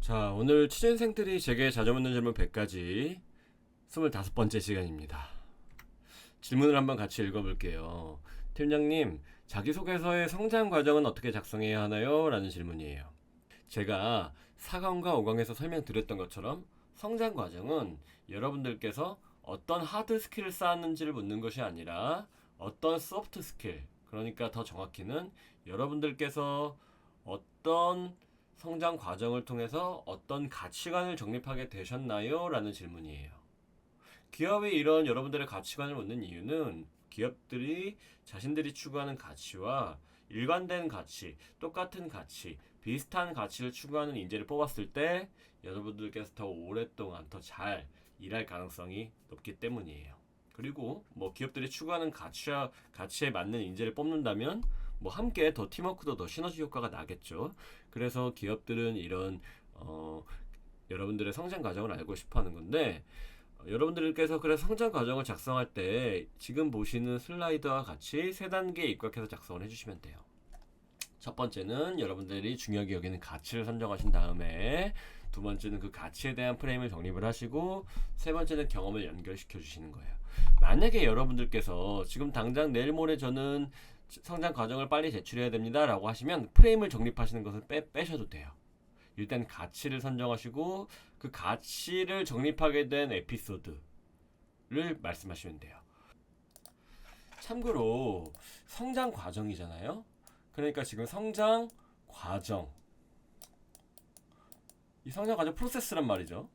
자, 오늘 취준생들이 제게 자주 묻는 질문 100가지 25번째 시간입니다. 질문을 한번 같이 읽어볼게요. 팀장님, 자기소개서의 성장 과정은 어떻게 작성해야 하나요? 라는 질문이에요. 제가 4강과 5강에서 설명드렸던 것처럼 성장 과정은 여러분들께서 어떤 하드 스킬을 쌓았는지를 묻는 것이 아니라 어떤 소프트 스킬, 그러니까 더 정확히는 여러분들께서 어떤 성장 과정을 통해서 어떤 가치관을 정립하게 되셨나요? 라는 질문이에요. 기업이 이런 여러분들의 가치관을 묻는 이유는 기업들이 자신들이 추구하는 가치와 일관된 가치, 똑같은 가치, 비슷한 가치를 추구하는 인재를 뽑았을 때 여러분들께서 더 오랫동안 더 잘 일할 가능성이 높기 때문이에요. 그리고 뭐 기업들이 추구하는 가치에 맞는 인재를 뽑는다면 뭐 함께 더 팀워크도 더 시너지 효과가 나겠죠. 그래서 기업들은 이런 여러분들의 성장 과정을 알고 싶어 하는 건데, 여러분들께서 그래서 성장 과정을 작성할 때 지금 보시는 슬라이드와 같이 세 단계에 입각해서 작성을 해주시면 돼요. 첫 번째는 여러분들이 중요하게 여기는 가치를 선정하신 다음에, 두 번째는 그 가치에 대한 프레임을 정립을 하시고, 세 번째는 경험을 연결시켜 주시는 거예요. 만약에 여러분들께서 지금 당장 내일 모레 저는 성장 과정을 빨리 제출해야 됩니다 라고 하시면 프레임을 정립하시는 것을 빼셔도 돼요. 일단 가치를 선정하시고 그 가치를 정립하게 된 에피소드를 말씀하시면 돼요. 참고로 성장 과정이잖아요. 그러니까 지금 성장 과정, 이 성장 과정 프로세스란 말이죠.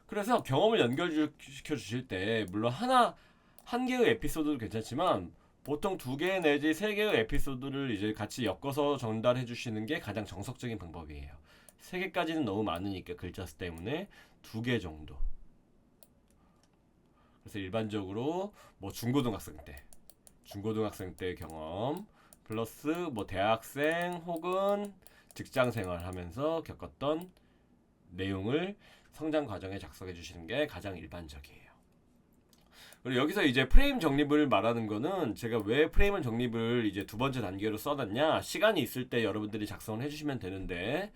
그래서 경험을 연결시켜 주실 때 물론 한 개의 에피소드도 괜찮지만 보통 2개 내지 3개의 에피소드를 이제 같이 엮어서 전달해 주시는 게 가장 정석적인 방법이에요. 3개까지는 너무 많으니까 글자 수 때문에 2개 정도. 그래서 일반적으로 뭐 중고등학생 때 경험 플러스 뭐 대학생 혹은 직장 생활하면서 겪었던 내용을 성장 과정에 작성해 주시는 게 가장 일반적이에요. 그리고 여기서 이제 프레임 정립을 말하는 거는 제가 왜 프레임 정립을 이제 두 번째 단계로 써놨냐, 시간이 있을 때 여러분들이 작성을 해주시면 되는데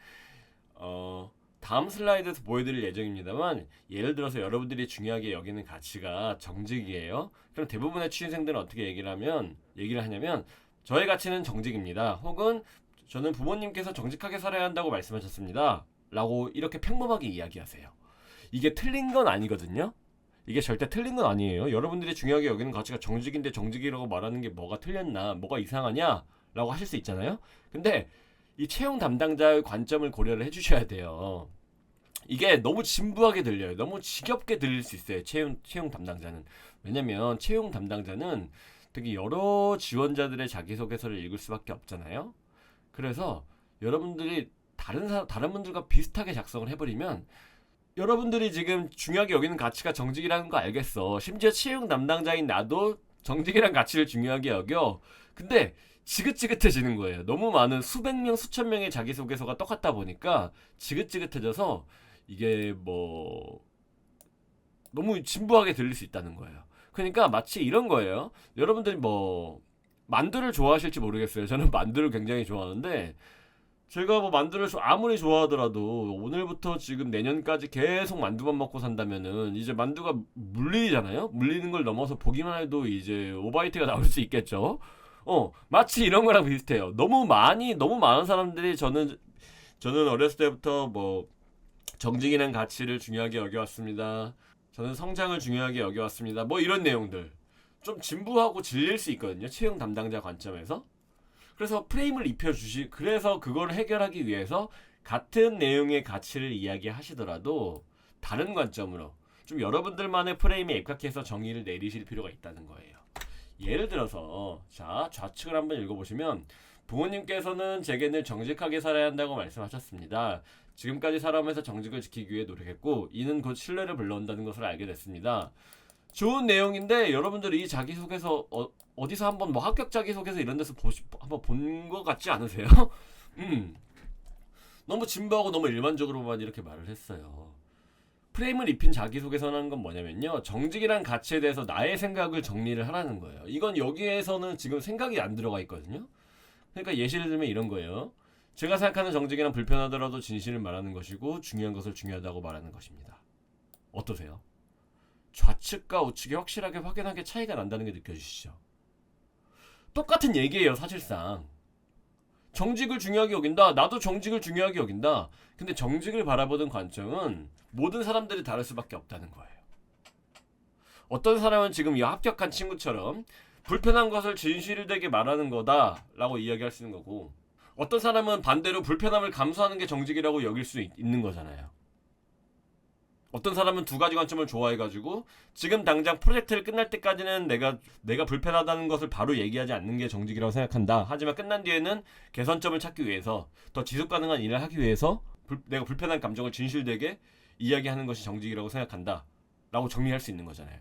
다음 슬라이드에서 보여드릴 예정입니다만, 예를 들어서 여러분들이 중요하게 여기는 가치가 정직이에요. 그럼 대부분의 취준생들은 어떻게 얘기를 하냐면 저의 가치는 정직입니다, 혹은 저는 부모님께서 정직하게 살아야 한다고 말씀하셨습니다 라고 이렇게 평범하게 이야기하세요. 이게 틀린 건 아니거든요. 이게 절대 틀린 건 아니에요. 여러분들이 중요하게 여기는 가치가 정직인데 정직이라고 말하는 게 뭐가 틀렸나, 뭐가 이상하냐 라고 하실 수 있잖아요. 근데 이 채용 담당자의 관점을 고려를 해주셔야 돼요. 이게 너무 진부하게 들려요. 너무 지겹게 들릴 수 있어요, 채용 담당자는. 왜냐면 채용 담당자는 되게 여러 지원자들의 자기소개서를 읽을 수밖에 없잖아요. 그래서 여러분들이 다른 분들과 비슷하게 작성을 해버리면, 여러분들이 지금 중요하게 여기는 가치가 정직이라는 거 알겠어. 심지어 채용 담당자인 나도 정직이란 가치를 중요하게 여겨. 근데 지긋지긋해지는 거예요. 너무 많은 수백 명, 수천 명의 자기소개서가 똑같다 보니까 지긋지긋해져서 이게 뭐 너무 진부하게 들릴 수 있다는 거예요. 그러니까 마치 이런 거예요. 여러분들이 뭐 만두를 좋아하실지 모르겠어요. 저는 만두를 굉장히 좋아하는데, 제가 뭐 만두를 아무리 좋아하더라도 오늘부터 지금 내년까지 계속 만두만 먹고 산다면은 이제 만두가 물리잖아요. 물리는 걸 넘어서 보기만 해도 이제 오바이트가 나올 수 있겠죠. 마치 이런 거랑 비슷해요. 너무 많은 사람들이 저는 어렸을 때부터 뭐 정직이라는 가치를 중요하게 여겨왔습니다. 저는 성장을 중요하게 여겨왔습니다. 뭐 이런 내용들 좀 진부하고 질릴 수 있거든요, 채용 담당자 관점에서. 그래서 프레임을 그래서 그걸 해결하기 위해서 같은 내용의 가치를 이야기하시더라도 다른 관점으로 좀 여러분들만의 프레임에 입각해서 정의를 내리실 필요가 있다는 거예요. 예를 들어서 좌측을 한번 읽어보시면, 부모님께서는 제게 늘 정직하게 살아야 한다고 말씀하셨습니다. 지금까지 살아오면서 정직을 지키기 위해 노력했고 이는 곧 신뢰를 불러온다는 것을 알게 됐습니다. 좋은 내용인데 여러분들이 이 자기소개서 어디서 한번 뭐 합격 자기소개서 이런 데서 한번 본 것 같지 않으세요? 너무 진부하고 너무 일반적으로만 이렇게 말을 했어요. 프레임을 입힌 자기소개서라는 건 뭐냐면요, 정직이란 가치에 대해서 나의 생각을 정리를 하라는 거예요. 이건 여기에서는 지금 생각이 안 들어가 있거든요. 그러니까 예시를 들면 이런 거예요. 제가 생각하는 정직이란 불편하더라도 진실을 말하는 것이고 중요한 것을 중요하다고 말하는 것입니다. 어떠세요? 좌측과 우측이 확실하게 확연하게 차이가 난다는 게 느껴지시죠? 똑같은 얘기예요, 사실상. 정직을 중요하게 여긴다. 나도 정직을 중요하게 여긴다. 근데 정직을 바라보는 관점은 모든 사람들이 다를 수밖에 없다는 거예요. 어떤 사람은 지금 이 합격한 친구처럼 불편한 것을 진실되게 말하는 거다라고 이야기할 수 있는 거고, 어떤 사람은 반대로 불편함을 감수하는 게 정직이라고 여길 수 있는 거잖아요. 어떤 사람은 두 가지 관점을 좋아해가지고 지금 당장 프로젝트를 끝날 때까지는 내가 불편하다는 것을 바로 얘기하지 않는 게 정직이라고 생각한다. 하지만 끝난 뒤에는 개선점을 찾기 위해서 더 지속 가능한 일을 하기 위해서 내가 불편한 감정을 진실되게 이야기하는 것이 정직이라고 생각한다. 라고 정리할 수 있는 거잖아요.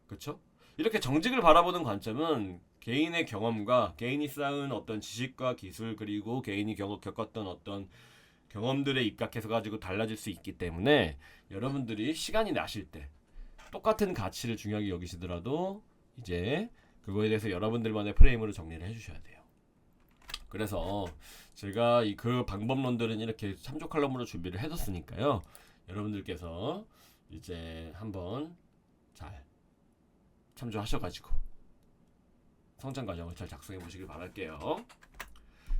그렇죠? 이렇게 정직을 바라보는 관점은 개인의 경험과 개인이 쌓은 어떤 지식과 기술 그리고 개인이 겪었던 어떤 경험들에 입각해서 가지고 달라질 수 있기 때문에 여러분들이 시간이 나실 때 똑같은 가치를 중요하게 여기시더라도 이제 그거에 대해서 여러분들만의 프레임으로 정리를 해주셔야 돼요. 그래서 제가 그 방법론들은 이렇게 참조 칼럼으로 준비를 해뒀으니까요. 여러분들께서 이제 한번 잘 참조하셔가지고 성장 과정을 잘 작성해 보시길 바랄게요.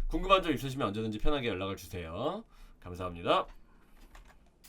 궁금한 점 있으시면 언제든지 편하게 연락을 주세요. 감사합니다.